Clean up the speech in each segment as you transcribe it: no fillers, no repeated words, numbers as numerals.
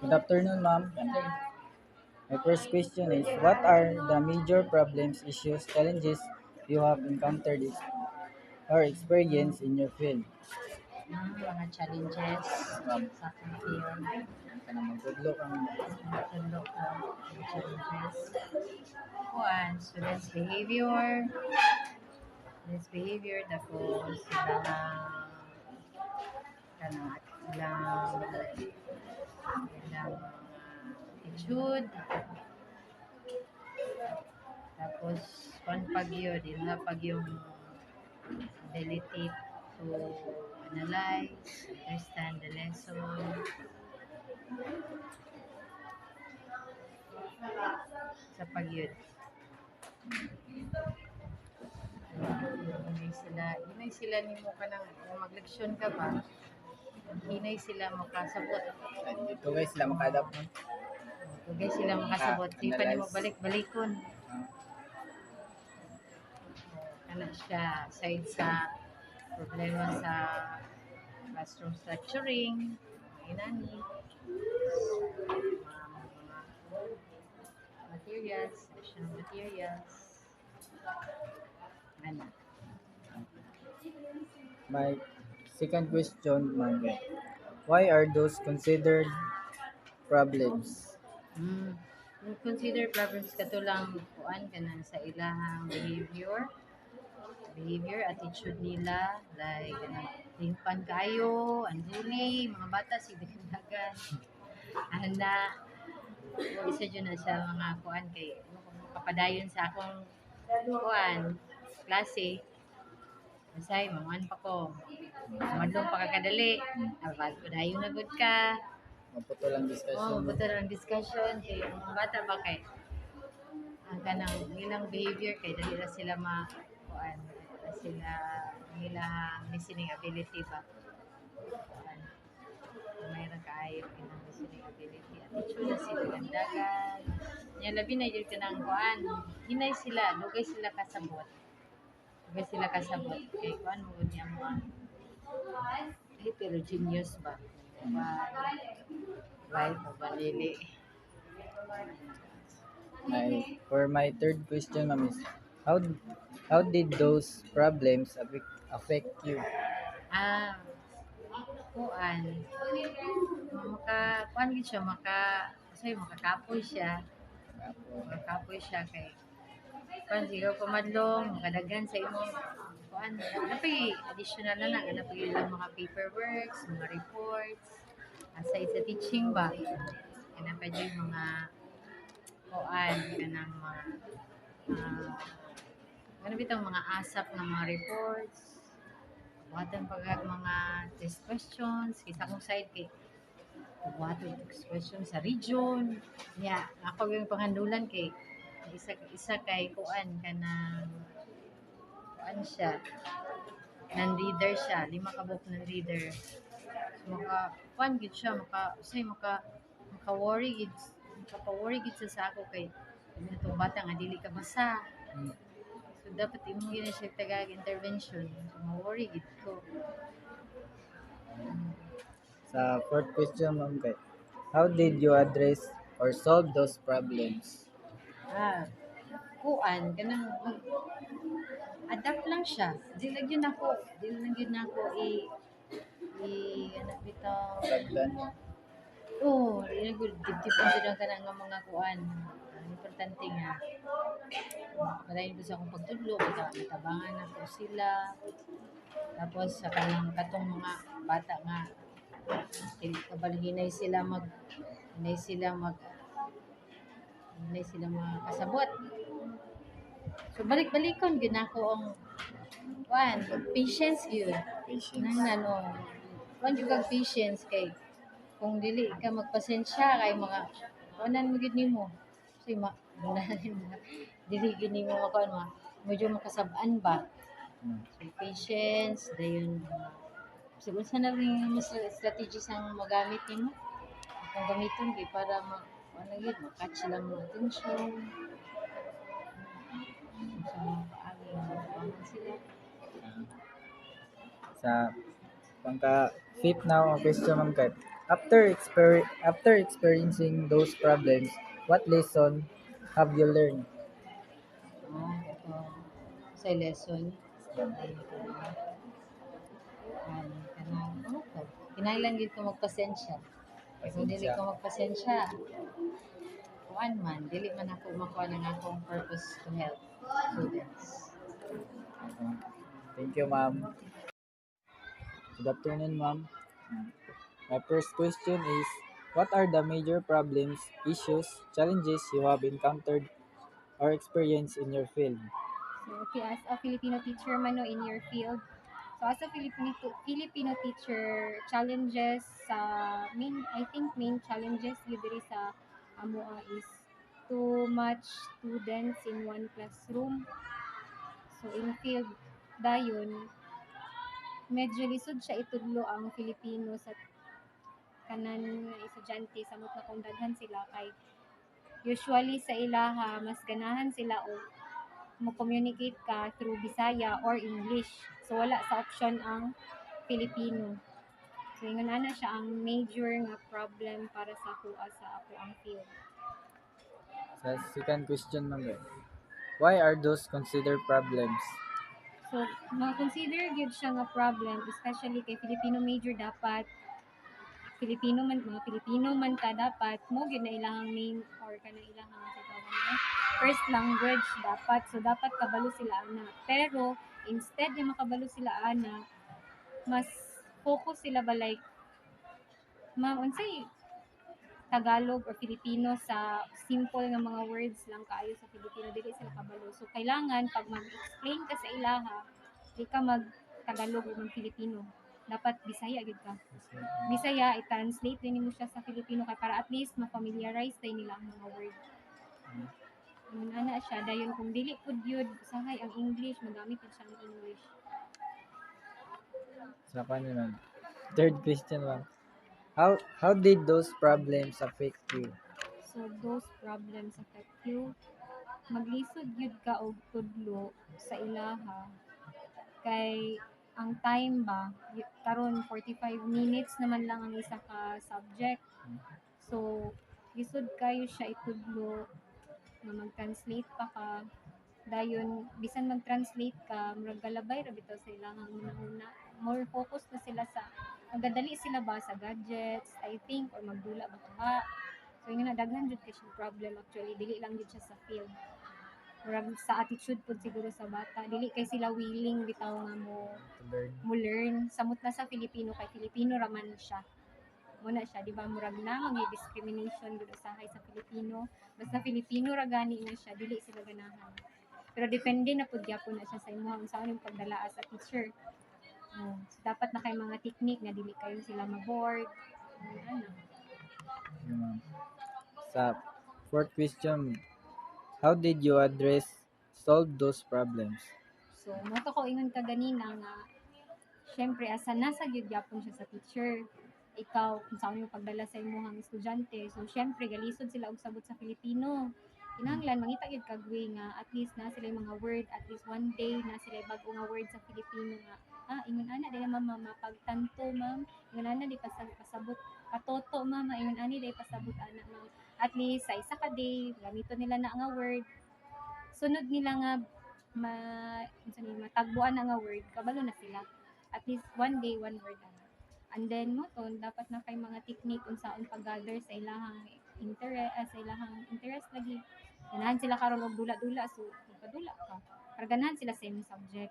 Good afternoon, ma'am. My first question is, what are the major problems, issues, challenges you have encountered or experienced in your field? Mga challenges Yes, ma'am. sa akong field. Kana magudlo kang Tulo ka challenges. One, students behavior, tapos kanang ilang attitude, tapos pag yun, ila pag yung ability to analyze, understand the lesson, sa pag yun. Hinay sila nimo ka nang magleksyon ka ba? Hinay sila makasabot. dito guys sila makadap ma'am. Tugay sila makasabot. Di pa nimo Analyze. balik-balikon. Ah, Kana siya side sa problema sa classroom structuring, inani, materials, additional materials. Ano? my second question, ma'am. Why are those considered problems? Consider problems katulang kuan kanang sa ilahang attitude nila, like limpan kayo, unruly, mga bata si dagan ana o isa dyan na sa mga kuan kay kapadayon sa akong kuan klase. Masay, manguan pa ko. Madlong pa kakadali. Abad ko dayon na good ka. Maputo lang discussion. Oh, buto lang discussion kay ang mga bata ba kay ang kanang ilang behavior kay dali na sila kuan na sila nilang listening ability ba. Kuan, mayroon kaayo ilang listening ability. Attitude na sila gandagan. Nya labi na jud kanang kuan. Hinay sila, dugay sila kasabot. Dugay sila kasabot. Kay kuan mo niya mo heterogeneous ba? Right, balili. For my third question, ma'am, is how how did those problems affect you? Ah, kuan. Kuan gid siya, makakapoy siya. Makakapoy siya kay kuan sigaw pamadlong, makadaghan sa imong kuan. Napay additional napay ilang mga paperworks, mga reports, aside sa teaching ba. Kana pa yung mga kuan kanang mga ano bitang mga asap ng mga reports, buhatan pag mga test questions, kisa kong side kay buhatan test questions sa region. Yeah, ako yung panghandulan kay isa kay kuan kanang kuan siya, non-reader siya, 5 ka buok non-reader. So, kuan gid siya, maka-worry gid, maka-worry gid sa ako kay itong bata nga dili ka basa. So dapat imong gina siya tagag intervention. So ma-worry gid ko. Sa fourth question, ma'am, how did you address or solve those problems? Ah, kuan kanang adapt lang siya. Di lang gyud nako ano bitaw. Tagdan. Oh, dili gyud dipon jud ang kanang nga mga kuan. Ang importante nga malayo sa akong pagtudlo, natabangan na ko sila. Tapos sa kanang katong mga bata nga hinay sila hinay sila makasabot. So balik-balikon gyud nako ang kuan, patience gyud. Patience. Nang ano, kuan gyud kag patience kay kung dili ka magpasensya kay mga kuanan mo gyud nimo. Kasi dili gyud nimo makuan medyo makasab-an ba. So patience dayon siguro sa na rin mas strategies ang magamit nimo. Kung gamiton kay para ano yun, catch lang mo attention. So, paano sila. Sa pangka fifth na ang question, ma'am, After experiencing those problems, what lesson have you learned? Ito sa lesson ay kanang ano to, kinahanglan gyud ko magpasensya. Kay kung dili Pasensya. ko magpasensya, kuan man, dili man ako makuha ng akong purpose to help students. Thank you, ma'am. Good afternoon, ma'am. My first question is, what are the major problems, issues, challenges you have encountered or experienced in your field? So, okay, as a Filipino teacher man no, in your field, so as a Filipino teacher, challenges I think main challenges yun diri sa amoa is too much students in one classroom. So in field dayon, medyo lisod siya itudlo ang Filipino sa kanan nga estudyante samot na kung daghan sila kay usually sa ilaha mas ganahan sila og mo communicate ka through Bisaya or English. So wala sa option ang Filipino. So ingon ana siya ang major nga problem para sa kuha sa ako ang field. Sa second question, ma'am. Why are those considered problems? So ma-consider gyud siya nga problem especially kay Filipino major dapat mga Pilipino man ta dapat mo gyud na ilahang main or kanang ilahang sa tawag nila, first language dapat. So dapat kabalo sila ana. Pero instead na makabalo sila ana, mas focus sila ba like unsay Tagalog or Filipino sa simple nga mga words lang kaayo sa Filipino dili sila kabalo. So kailangan pag mag-explain ka sa ilaha, di ka mag Tagalog o mag Filipino. Dapat Bisaya gid ka. Bisaya i-translate din mo siya sa Filipino kay para at least ma-familiarize tayo nila ang mga word. Ana siya dayon kung dili pud yun usahay ang English magamit pud siya ang English. Sa kanya, ma'am. Third question, ma'am. How did those problems affect you? So those problems affect you. Maglisod yun ka og tudlo sa ilaha kay ang time ba karon 45 minutes naman lang ang isa ka subject. So lisod kayo siya itudlo na mag-translate pa ka dayon bisan mag-translate ka murag galabay ra bitaw sa ilahang una more focus na sila sa nagadali sila ba sa gadgets I think or magdula ba ka. So yun nga daghan jud kay siya problem actually dili lang jud siya sa field. Murag sa attitude pud siguro sa bata dili kay sila willing bitaw nga mo learn samot na sa Filipino kay Filipino raman siya. Muna siya di ba murag na mga discrimination gud usahay sa Filipino basta Filipino ra gani na siya dili sila ganahan. Pero depende na pud gyapon na siya sa imong unsaon yung pagdala as a teacher. So dapat na kay mga technique nga dili kayo sila ma-bored. Ano. Yun, ma'am. Sa fourth question, how did you solve those problems? So mo to ko ingon ka ganina nga syempre asa nasa gyud gyapon siya sa teacher. Ikaw kung saan yung pagdala sa imong estudyante. So syempre galisod sila og sabot sa Filipino. Kinahanglan mangita gyud kag way nga at least na sila yung mga word at least one day na sila bag-o nga word sa Filipino nga ingon ana dili mama mapagtanto ma'am ingon ana di pasabot katoto mama ingon ani di pasabot ana ma'am at least sa isa ka day gamiton nila na nga word sunod nila nga matagbuan na nga word kabalo na sila at least one day one word ana. And then mo to dapat na kay mga technique unsaon pag-gather sa ilahang interest lagi. Ganahan sila karon og dula-dula so magpadula ka. Para ganahan sila sa imong subject.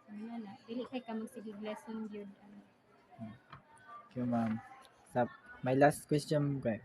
Ano na, dili kay ka magsigig lesson gyud. Thank you, ma'am. Sa my last question, ma'am.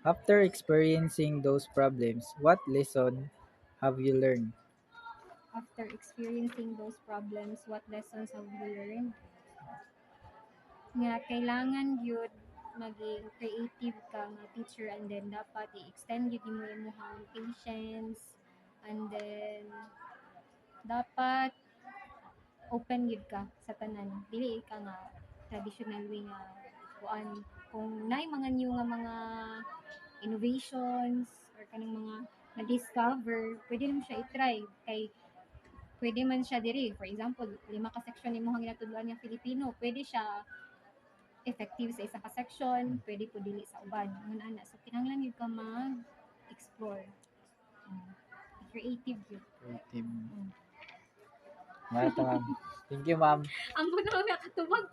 After experiencing those problems, what lesson have you learned? After experiencing those problems, what lessons have you learned? Nga kailangan gyud maging creative ka nga teacher and then dapat i-extend gyud mo imong patience and then dapat open gyud ka sa tanan dili ka nga traditional way nga kuan kung naay mga new nga mga innovations or kanang mga na-discover pwede naman siya i-try kay pwede man siya diri for example 5 ka section imong ginatudloan nga Filipino pwede siya effective sa isa ka section, pwede po dili sa uban. Ngun ana, so kinahanglan gyud ka mag-explore. Mm. Creative yun. Creative. Mm. Mara to, ma'am. Thank you, ma'am. Ang puno nga katubag